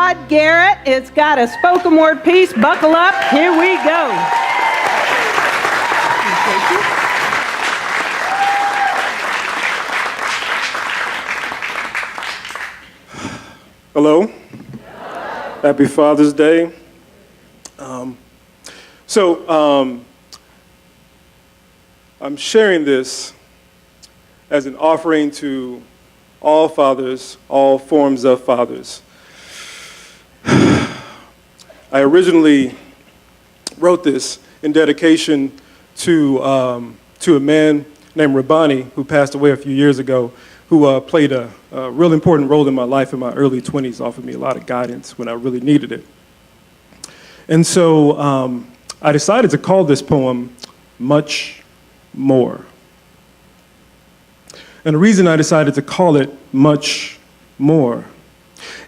Rashard Garrett. It's got a spoken word piece. Buckle up. Here we go. Hello. Happy Father's Day. I'm sharing this as an offering to all fathers, all forms of fathers. I originally wrote this in dedication to a man named Rabani who passed away a few years ago, who played a real important role in my life in my early 20s, offered me a lot of guidance when I really needed it. And so I decided to call this poem Much More. And the reason I decided to call it Much More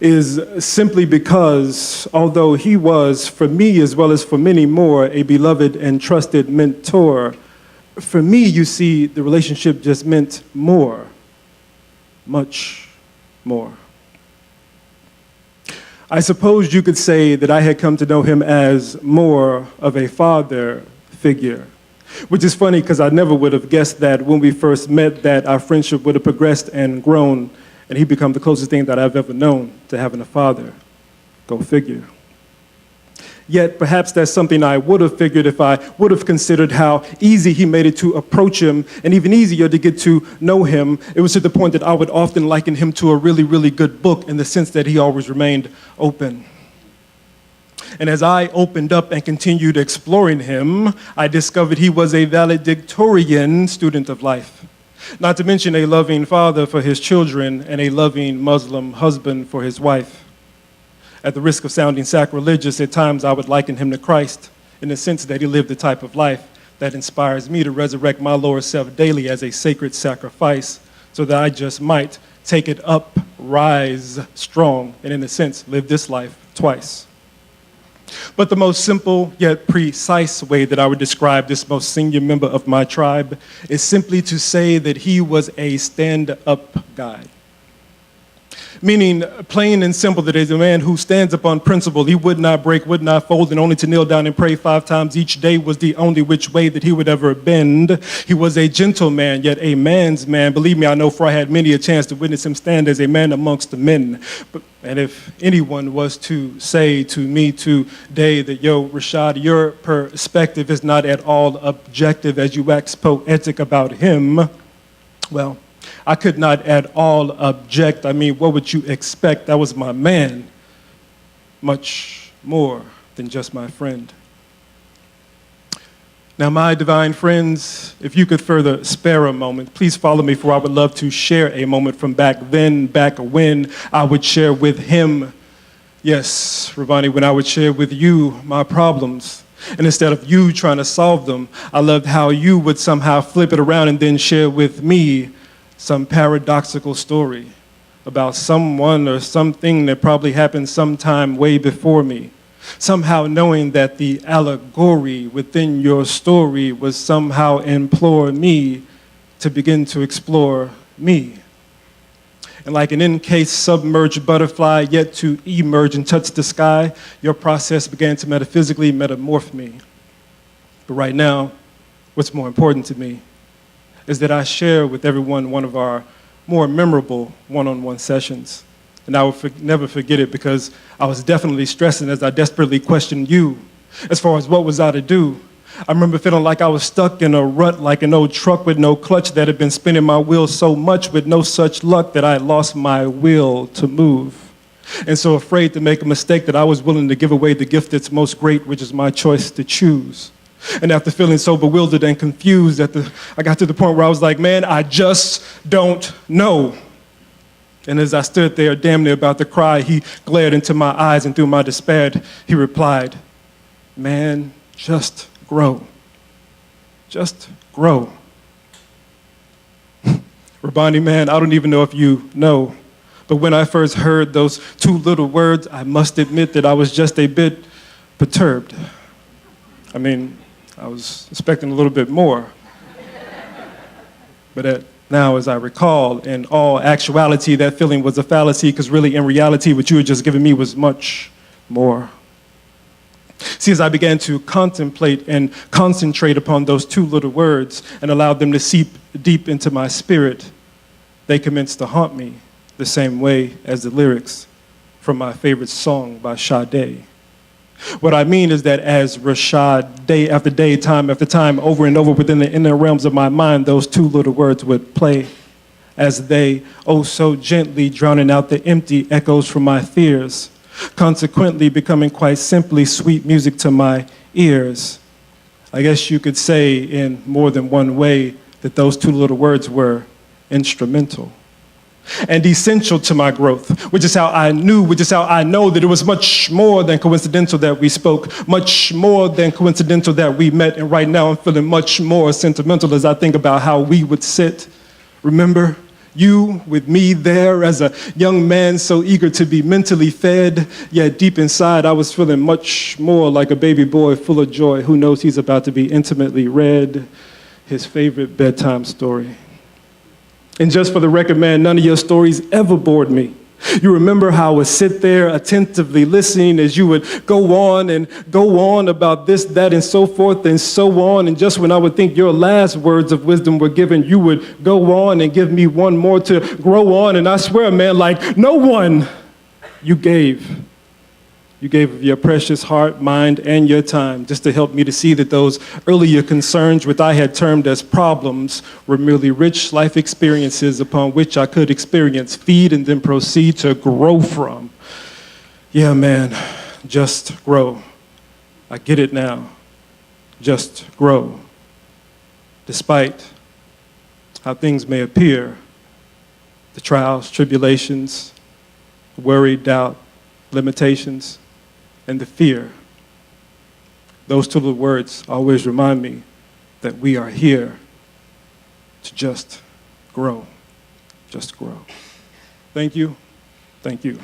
is simply because, although he was, for me as well as for many more, a beloved and trusted mentor, for me, you see, the relationship just meant more. Much more. I suppose you could say that I had come to know him as more of a father figure, which is funny because I never would have guessed that when we first met that our friendship would have progressed and grown and he'd become the closest thing that I've ever known to having a father. Go figure. Yet perhaps that's something I would have figured if I would have considered how easy he made it to approach him and even easier to get to know him. It was to the point that I would often liken him to a really, really good book in the sense that he always remained open. And as I opened up and continued exploring him, I discovered he was a valedictorian student of life. Not to mention a loving father for his children and a loving Muslim husband for his wife. At the risk of sounding sacrilegious, at times I would liken him to Christ in the sense that he lived the type of life that inspires me to resurrect my lower self daily as a sacred sacrifice so that I just might take it up, rise strong, and in a sense, live this life twice. But the most simple yet precise way that I would describe this most senior member of my tribe is simply to say that he was a stand-up guy. Meaning, plain and simple, that he's a man who stands upon principle. He would not break, would not fold, and only to kneel down and pray 5 times each day was the only which way that he would ever bend. He was a gentleman, yet a man's man. Believe me, I know, for I had many a chance to witness him stand as a man amongst the men. And if anyone was to say to me today that, yo, Rashad, your perspective is not at all objective as you wax poetic about him, well, I could not at all object. I mean, what would you expect? That was my man. Much more than just my friend. Now, my divine friends, if you could further spare a moment, please follow me, for I would love to share a moment from back then, back when I would share with him. Yes, Ravani, when I would share with you my problems. And instead of you trying to solve them, I loved how you would somehow flip it around and then share with me some paradoxical story about someone or something that probably happened sometime way before me. Somehow knowing that the allegory within your story was somehow implore me to begin to explore me. And like an encased submerged butterfly yet to emerge and touch the sky, your process began to metaphysically metamorph me. But right now, what's more important to me is that I share with everyone one of our more memorable one-on-one sessions. And I will never forget it because I was definitely stressing as I desperately questioned you as far as what was I to do. I remember feeling like I was stuck in a rut like an old truck with no clutch that had been spinning my wheels so much with no such luck that I had lost my will to move. And so afraid to make a mistake that I was willing to give away the gift that's most great, which is my choice to choose. And after feeling so bewildered and confused, I got to the point where I was like, man, I just don't know. And as I stood there, damn near about to cry, he glared into my eyes, and through my despair, he replied, man, just grow. Just grow. Rabani, man, I don't even know if you know, but when I first heard those 2 little words, I must admit that I was just a bit perturbed. I mean, I was expecting a little bit more. But at Now, as I recall, in all actuality, that feeling was a fallacy, because really, in reality, what you had just given me was much more. See, as I began to contemplate and concentrate upon those two little words and allowed them to seep deep into my spirit, they commenced to haunt me the same way as the lyrics from my favorite song by Sade. What I mean is that as Rashard, day after day, time after time, over and over within the inner realms of my mind, those two little words would play as they, oh so gently, drowning out the empty echoes from my fears, consequently becoming quite simply sweet music to my ears. I guess you could say in more than one way that those two little words were instrumental and essential to my growth, which is how I know that it was much more than coincidental that we spoke, much more than coincidental that we met, and right now I'm feeling much more sentimental as I think about how we would sit. Remember, you with me there as a young man so eager to be mentally fed, yet deep inside I was feeling much more like a baby boy full of joy who knows he's about to be intimately read his favorite bedtime story. And just for the record, man, none of your stories ever bored me. You remember how I would sit there attentively listening as you would go on and go on about this, that, and so forth and so on. And just when I would think your last words of wisdom were given, you would go on and give me one more to grow on. And I swear, man, like no one, you gave. You gave of your precious heart, mind, and your time just to help me to see that those earlier concerns, which I had termed as problems, were merely rich life experiences upon which I could experience, feed, and then proceed to grow from. Yeah, man, just grow. I get it now. Just grow. Despite how things may appear, the trials, tribulations, worry, doubt, limitations, and the fear. Those two little words always remind me that we are here to just grow. Just grow. Thank you. Thank you.